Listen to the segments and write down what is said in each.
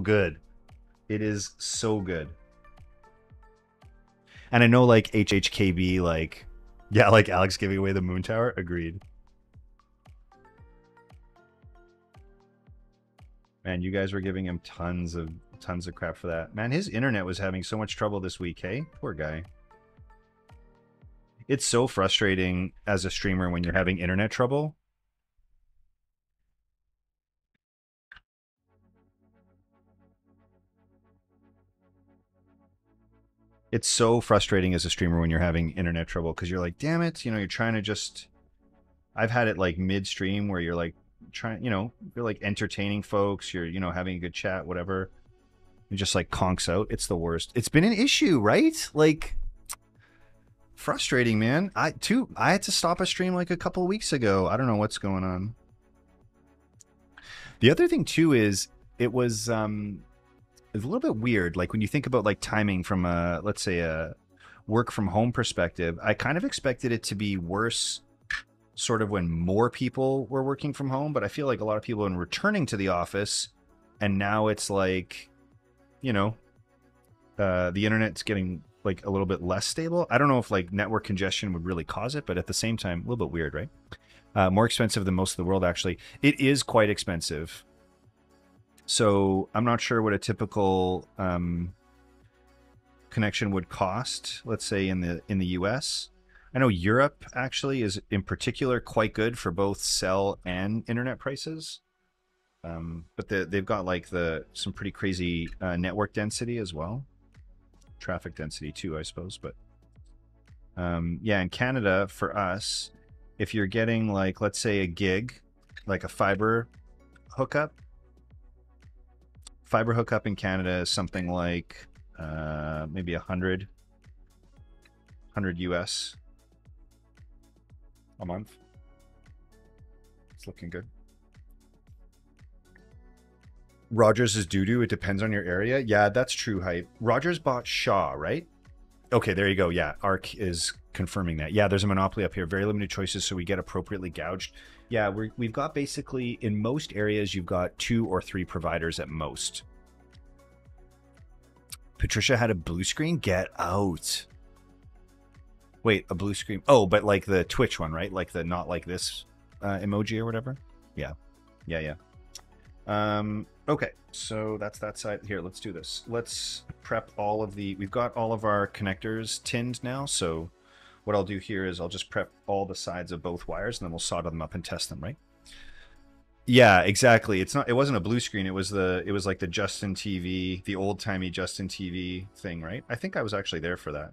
good. It is so good. And I know like HHKB, like, yeah, like Alex giving away the Moon Tower. Agreed. Man, you guys were giving him tons of crap for that. Man, his internet was having so much trouble this week, hey? Poor guy. It's so frustrating as a streamer when you're having internet trouble. It's so frustrating as a streamer when you're having internet trouble because you're like, damn it, you're trying to just. I've had it like midstream where you're like trying, you're like entertaining folks, you're, having a good chat, whatever. It just like conks out. It's the worst. It's been an issue, right? Like frustrating, man. I had to stop a stream like a couple of weeks ago. I don't know what's going on. The other thing too is it was it's a little bit weird. Like when you think about like timing from a, let's say, a work from home perspective, I kind of expected it to be worse sort of when more people were working from home, but I feel like a lot of people are returning to the office, and now it's like, the internet's getting like a little bit less stable. I don't know if like network congestion would really cause it, but at the same time, a little bit weird, right? More expensive than most of the world, actually. It is quite expensive. So I'm not sure what a typical connection would cost, let's say in the US. I know Europe actually is in particular quite good for both cell and internet prices. But they've got like some pretty crazy network density as well. Traffic density too, I suppose. But yeah, in Canada, for us, if you're getting like, let's say a gig, like a fiber hookup in Canada is something like maybe 100 US a month. It's looking good. Rogers is doo-doo. It depends on your area. Yeah, that's true, Hype. Rogers bought Shaw, right? Okay, there you go. Yeah, ARC is confirming that. Yeah, there's a monopoly up here. Very limited choices, so we get appropriately gouged. Yeah, we've got basically, in most areas, you've got 2 or 3 providers at most. Patricia had a blue screen? Get out. Wait, a blue screen? Oh, but like the Twitch one, right? Like the not like this emoji or whatever? Yeah. Yeah. Okay, so that's that side. Here, let's do this. Let's prep all of the... We've got all of our connectors tinned now, so what I'll do here is I'll just prep all the sides of both wires, and then we'll solder them up and test them, right? Yeah, exactly. It wasn't a blue screen. It was like the Justin TV, the old-timey Justin TV thing, right? I think I was actually there for that.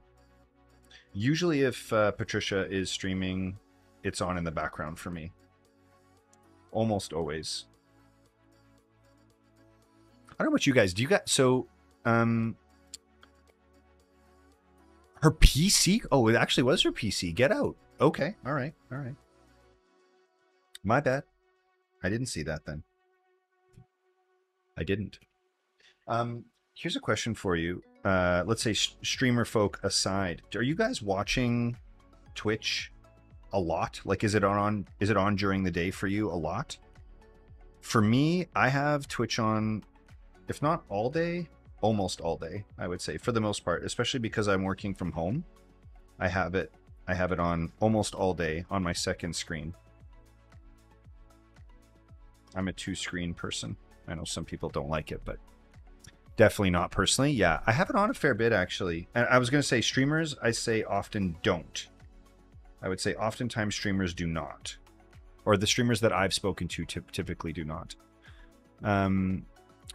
Usually if Patricia is streaming, it's on in the background for me. Almost always. I don't know what you guys do. You got her PC? Oh, it actually was her PC. Get out. Okay. All right. My bad. I didn't see that then. I didn't. Here's a question for you. Let's say streamer folk aside, are you guys watching Twitch a lot? Like, is it on during the day for you a lot? For me, I have Twitch on, if not all day, almost all day, I would say, for the most part, especially because I'm working from home. I have it on almost all day on my second screen. I'm a 2-screen person. I know some people don't like it, but definitely not personally. Yeah, I have it on a fair bit, actually. And I was going to say streamers, I say often don't. I would say oftentimes streamers do not. Or the streamers that I've spoken to typically do not.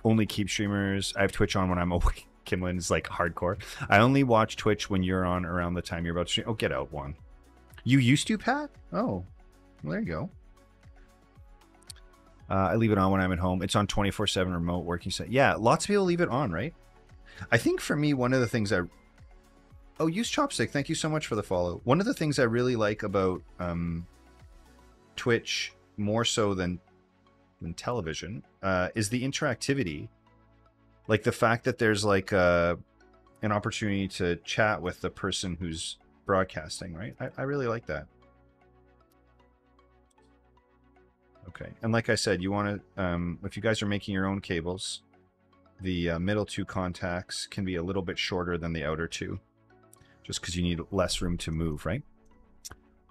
Only keep streamers. I have Twitch on when I'm awake. Kimlin's like hardcore. I only watch Twitch when you're on around the time you're about to stream. Oh, get out, one. You used to, Pat? Oh, well, there you go. I leave it on when I'm at home. It's on 24/7 remote working set. Yeah, lots of people leave it on, right? I think for me, one of the things Oh, use Chopstick. Thank you so much for the follow. One of the things I really like about Twitch, more so than television, is the interactivity. Like the fact that there's like an opportunity to chat with the person who's broadcasting, right? I really like that. Okay, and like I said, you want to, if you guys are making your own cables, the middle two contacts can be a little bit shorter than the outer two, just because you need less room to move, right?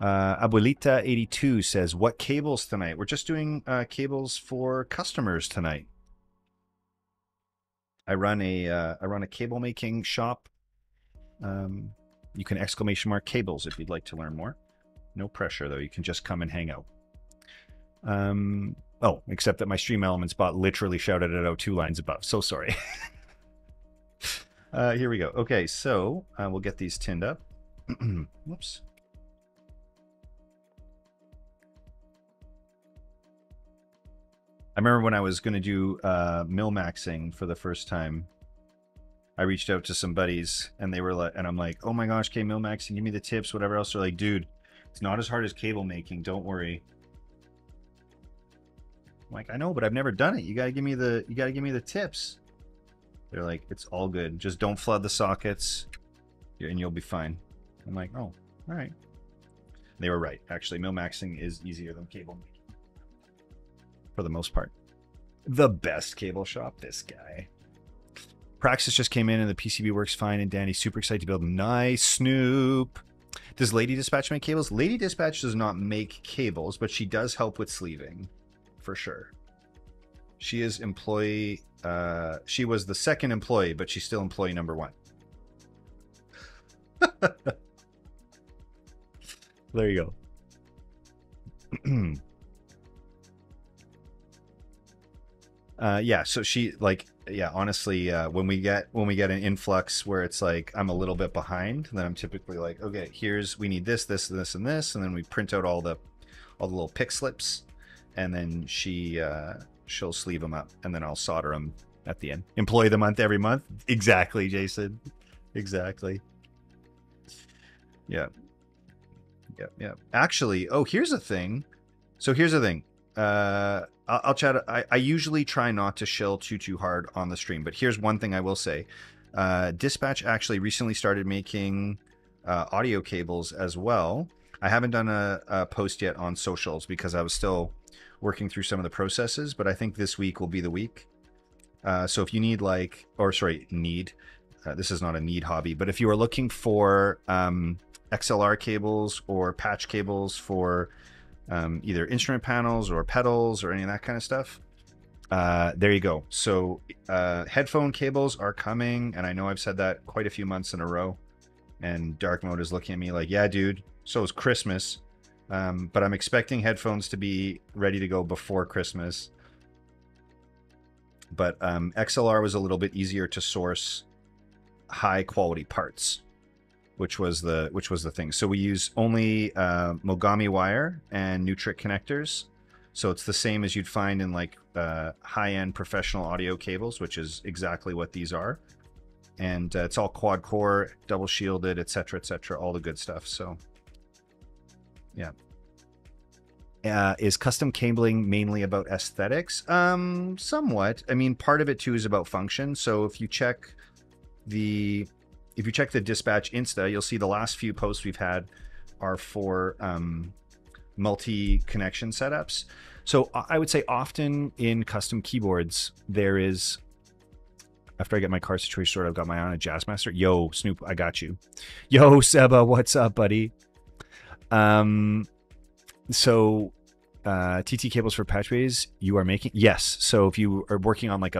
Abuelita82 says, what cables tonight? We're just doing cables for customers tonight. I run a cable making shop. You can ! cables if you'd like to learn more. No pressure though. You can just come and hang out. Oh, except that my Stream Elements bot literally shouted it out 2 lines above. So sorry. Here we go. Okay, so we'll get these tinned up. Whoops. I remember when I was going to do mil-maxing for the first time, I reached out to some buddies and they were like, and I'm like, oh my gosh, okay, mil-maxing, give me the tips, whatever else. They're like, dude, it's not as hard as cable making. Don't worry. I'm like, I know, but I've never done it. You gotta give me the tips. They're like, it's all good. Just don't flood the sockets and you'll be fine. I'm like, oh, all right. They were right. Actually, mil-maxing is easier than cable making. For the most part. The best cable shop, this guy. Praxis just came in and the PCB works fine and Danny's super excited to build. Nice, Snoop. Does Lady Dispatch make cables? Lady Dispatch does not make cables, but she does help with sleeving, for sure. She is employee, she was the second employee, but she's still employee number 1. There you go. Yeah, so she like, yeah, honestly, when we get an influx where it's like I'm a little bit behind, then I'm typically like, okay, we need this, this, this, and this, and then we print out all the little pick slips, and then she'll sleeve them up, and then I'll solder them at the end. Employee of the month every month. Exactly, Jason. Exactly. Yeah. Yeah. Actually, oh, here's a thing. So here's the thing. I'll chat. I usually try not to shill too hard on the stream, but here's one thing I will say. Dispatch actually recently started making audio cables as well. I haven't done a post yet on socials because I was still working through some of the processes, but I think this week will be the week. So if you need this is not a need hobby, but if you are looking for XLR cables or patch cables for either instrument panels or pedals or any of that kind of stuff, there you go. So headphone cables are coming, and I know I've said that quite a few months in a row, and Dark Mode is looking at me like, yeah, dude, so is Christmas. But I'm expecting headphones to be ready to go before Christmas. But XLR was a little bit easier to source high quality parts, which was the thing. So we use only Mogami wire and Nutric connectors. So it's the same as you'd find in like high-end professional audio cables, which is exactly what these are. And it's all quad core, double shielded, etc., all the good stuff. So yeah. Is custom cabling mainly about aesthetics? Somewhat. I mean, part of it too is about function. So if you check the Dispatch Insta, you'll see the last few posts we've had are for multi-connection setups. So I would say often in custom keyboards, there is, after I get my car situation sorted, I've got my eye on a Jazzmaster. Yo, Snoop, I got you. Yo, Seba, what's up, buddy? So TT cables for patchways you are making? Yes. So if you are working on like a